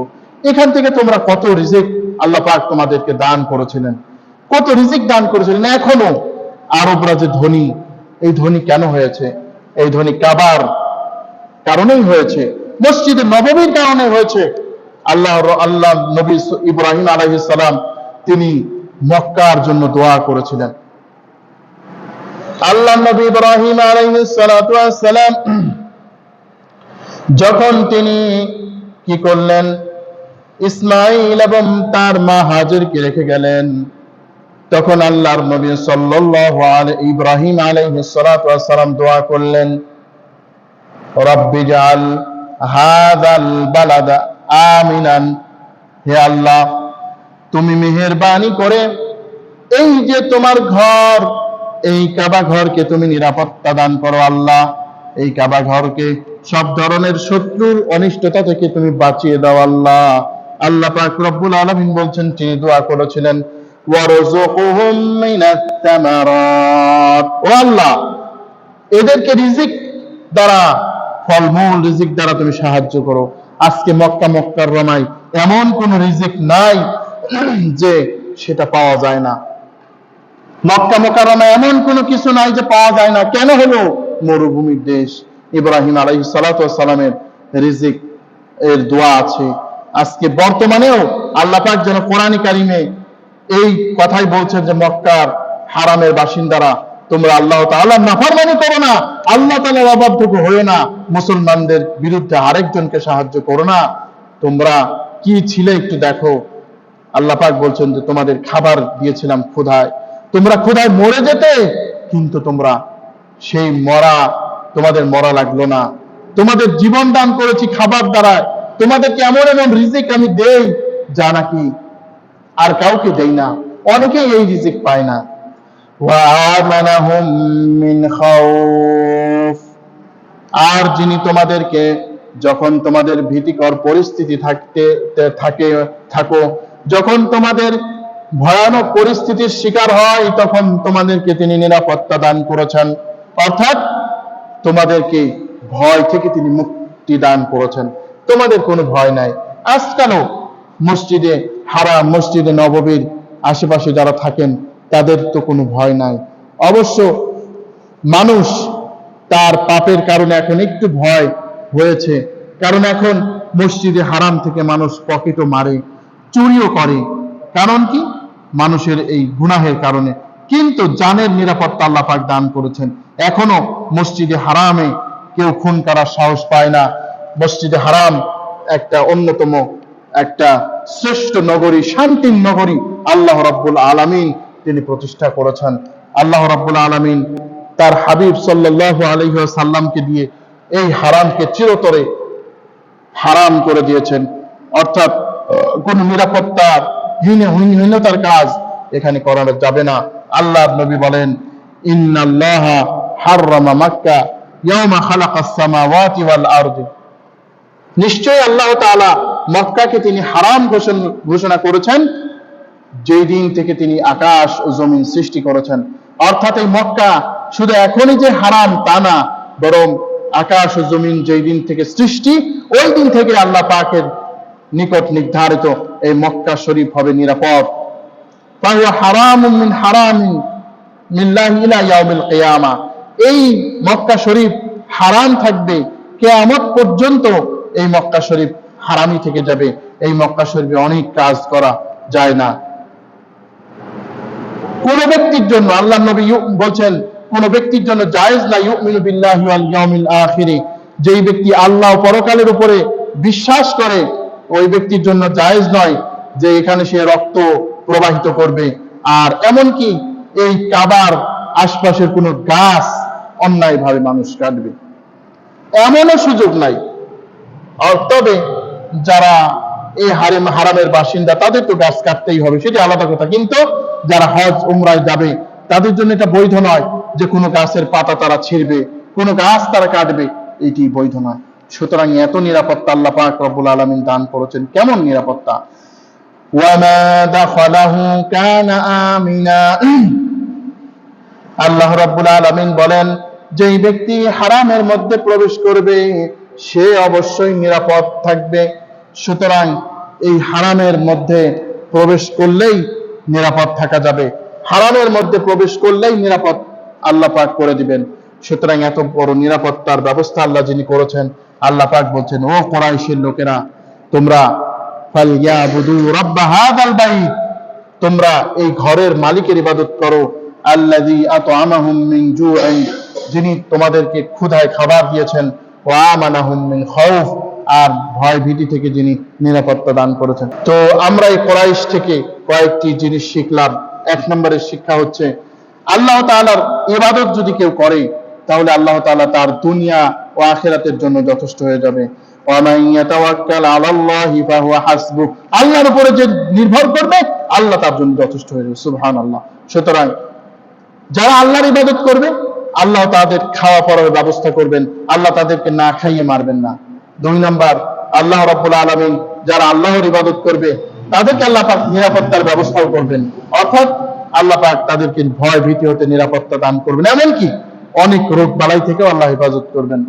Speaker 1: এখান থেকে তোমরা কত রিজিক আল্লাহ পাক তোমাদেরকে দান করেছিলেন, কত রিজিক দান করেছিলেন। এখনো আরবরা যে ধনী, এই ধনী কেন হয়েছে? এই ধনী কাবার কারণেই হয়েছে, মসজিদে নববীর কারণে হয়েছে। আল্লাহ নবী ইব্রাহিম আলাইহিস সালাম তিনি মক্কার জন্য দোয়া করেছিলেন। আল্লাহ নবী ইব্রাহিম আলাইহিস সালাতু ওয়াস সালাম যখন তিনি কি করলেন, ইসমাঈল এবং তার মা হাজেরকে রেখে গেলেন, তখন আল্লাহর নবী সাল্লাল্লাহু আলাইহি ইব্রাহিম আলাইহিস সালাতু ওয়াস সালাম দোয়া করলেন, রব্বি জাআল হাযাল বালাদা আমিনান, হে আল্লাহ তুমি মেহেরবানি করে এই যে তোমার ঘর, এই কাবা ঘরকে তুমি নিরাপত্তা দান করো। আল্লাহ এই কাবা ঘরকে সব ধরনের শত্রুর অনিষ্টতা থেকে তুমি বাঁচিয়ে দাও। আল্লাহ পাক রব্বুল আলামিন বলছেন, তিনি দোয়া করেছিলেন, ওয়ারযুকহুম মিনাত তামারাত, ও আল্লাহ এদেরকে রিজিক দ্বারা, ফলমূল রিজিক দ্বারা তুমি সাহায্য করো। আজকে মক্কা মুকাররমায় এমন কোন রিজিক নাই যে সেটা পাওয়া যায় না। মক্কা মুকাররমায় এমন কোনো কিছু নাই যে পাওয়া যায় না। কেন হলো? মরুভূমির দেশ। ইব্রাহিম আলাইহিস সালাতু ওয়াস সালামের রিজিক এর দোয়া আছে। আজকে বর্তমানেও আল্লাহ পাক যেন কোরআনে কারিমে এই কথাই বলছেন যে মক্কার হারামের বাসিন্দারা, তোমরা আল্লাহ তাআলার নাফরমানি করো না, আল্লাহ তাআলার অবাধ্য হয়ে না, মুসলমানদের বিরুদ্ধে আরেকজনকে সাহায্য করো না। তোমরা কি ছিলে একটু দেখো। আল্লাহ পাক বলছেন যে তোমাদের খাবার দিয়েছিলাম ক্ষুধায়, তোমরা ক্ষুধায় মরে যেতে, কিন্তু তোমরা সেই তোমাদের মরা লাগলো না। তোমাদের জীবন দান করেছি খাবার দ্বারা। তোমাদেরকে এমন এমন রিজিক আমি দেই যা নাকি আর কাউকে দেই না, অনেকেই এই রিজিক পায় না। ওয়া'আমানাহুম মিন খাউফ, আর যিনি তোমাদেরকে যখন তোমাদের ভীতিকর পরিস্থিতি থাকো, যখন তোমাদের ভয়ানক পরিস্থিতির শিকার হয়, তখন তোমাদেরকে তিনি নিরাপত্তা দান করেছেন, অর্থাৎ তোমাদেরকে ভয় থেকে তিনি মুক্তি দান করেছেন, তোমাদের কোনো ভয় নাই। আজকালও মসজিদে হারাম, মসজিদে নববীর আশেপাশে যারা থাকেন তাদের তো কোনো ভয় নাই। অবশ্য মানুষ তার পাপের কারণে এখন একটু ভয় হয়েছে, কারণ এখন মসজিদে হারাম থেকে মানুষ পকেটও মারে, চুরিও করে। কারণ কি? মানুষের এই গুনাহের কারণে। কিন্তু জানের নিরাপত্তা আল্লাহ পাক দান করেছেন। এখনো মসজিদে হারামে কেউ খুন করার সাহস পায় না। মসজিদে হারাম একটা অন্যতম একটা শ্রেষ্ঠ নগরী, শান্তির নগরী আল্লাহ রাব্বুল আলামিন তিনি প্রতিষ্ঠা করেছেন। আল্লাহ রাব্বুল আলামিন তার হাবিব সাল্লাল্লাহু আলাইহি ওয়াসাল্লামকে দিয়ে এই হারামকে চিরতরে হারাম করে দিয়েছেন, অর্থাৎ কোন নিরাপত্তার হীনতার কাজ এখানে করা যাবে না। আল্লাহর নবী বলেন, ইন্নাল্লাহা হাররামা মাক্কা ইয়াওমা খালাকাস সামাওয়াতি ওয়াল আরদি, নিশ্চয়ই আল্লাহ তাআলা মক্কাকে তিনি হারাম ঘোষণা করেছেন যেই দিন থেকে তিনি আকাশ ও জমিন সৃষ্টি করেছেন। অর্থাৎ এই মক্কা শুধু এখনই যে হারাম তা না, বরং আকাশ ও জমিন যেই দিন থেকে সৃষ্টি ওই দিন থেকে আল্লাহ পাকের নিকট নির্ধারিত এই মক্কা শরীফ হবে নিরাপদ। ফাহুয়া হারামুন মিন হারামিন মিল্লাহি ইলা ইয়াউমিল কিয়ামা, এই মক্কা শরীফ হারাম থাকবে কিয়ামত পর্যন্ত। এই মক্কা শরীফ হারামই থেকে যাবে। এই মক্কা শরীফে অনেক কাজ করা যায় না। কোন ব্যক্তির জন্য আল্লাহ নবী বলছেন, কোন ব্যক্তির জন্য জায়েজ না ইউমিনু বিল্লাহি ওয়াল ইয়াউমিল আখিরি, যেই ব্যক্তি আল্লাহ ও পরকালের উপরে বিশ্বাস করে ওই ব্যক্তির জন্য জায়েজ নয় যে এখানে সে রক্ত প্রবাহিত করবে, আর এমনকি এই কাবার আশপাশের কোন গাছ অন্যায়ভাবে মানুষ কাটবে, এমনও সুযোগ নাই। তবে যারা এই হারামের বাসিন্দা তাদের তো গাছ কাটতেই হবে, সেটা আলাদা কথা। কিন্তু যারা হজ উমরায় যাবে তাদের জন্য এটা বৈধ নয় যে কোনো গাছের পাতা তারা ছিঁড়বে, কোনো গাছ তারা কাটবে, এটি বৈধ নয়। সুতরাং এত নিরাপত্তা আল্লাহ পাক রব্বুল আলামিন দান করেছেন। কেমন নিরাপত্তা? ওয়ামা দাখালাহু কানা আমিনা, আল্লাহ রাব্বুল আলামিন বলেন, যেই ব্যক্তি হারামের মধ্যে প্রবেশ করবে সে অবশ্যই নিরাপদ থাকবে। সুতরাং এই হারামের মধ্যে প্রবেশ করলেই নিরাপদ থাকা যাবে, হারামের মধ্যে প্রবেশ করলেই নিরাপদ আল্লাহ পাক করে দিবেন। সুতরাং এত বড় নিরাপত্তার ব্যবস্থা আল্লাহ যিনি করেছেন, আল্লাহ পাক বলছেন, ও কুরাইশের লোকেরা, তোমরা ফালইয়াবুদু রাব্বা হাযাল বাইত, তোমরা এই ঘরের মালিকের ইবাদত করো, আল্লাযী আত'আমাহুম মিন জু'ইন, যিনি তোমাদেরকে ক্ষুধায় খাবার দিয়েছেন, ওয়া আমানাহুম মিন খাউফ, আর ভয় ভীতি থেকে যিনি নিরাপত্তা দান করেছেন। তো আমরা এই কুরাইশ থেকে কয়েকটি জিনিস শিখলাম। এক নম্বরের শিক্ষা হচ্ছে, আল্লাহ তাআলার ইবাদত যদি কেউ করে তাহলে আল্লাহ তাআলা তার দুনিয়া ও আখিরাতের জন্য যথেষ্ট হয়ে যাবে। ওয়া মান ইয়াতাওয়াক্কাল আলাল্লাহি ফাহুয়া হাসবুহ, আল্লাহর উপরে যে নির্ভর করবে আল্লাহ তার জন্য যথেষ্ট হয়ে যাবে। সুবহানাল্লাহ। সুতরাং যারা আল্লাহর ইবাদত করবে আল্লাহ তাদের খাওয়া পড়ার ব্যবস্থা করবেন, আল্লাহ তাদেরকে না খাইয়ে মারবেন না। দুই নাম্বার, আল্লাহ রাব্বুল আলামিন যারা আল্লাহর ইবাদত করবে তাদেরকে আল্লাহ পাক নিরাপত্তার ব্যবস্থাও করবেন, অর্থাৎ আল্লাহ পাক তাদেরকে ভয় ভীতি হতে নিরাপত্তা দান করবেন, এমনকি অনেক রোগ বালাই থেকেও আল্লাহ হেফাজত করবেন।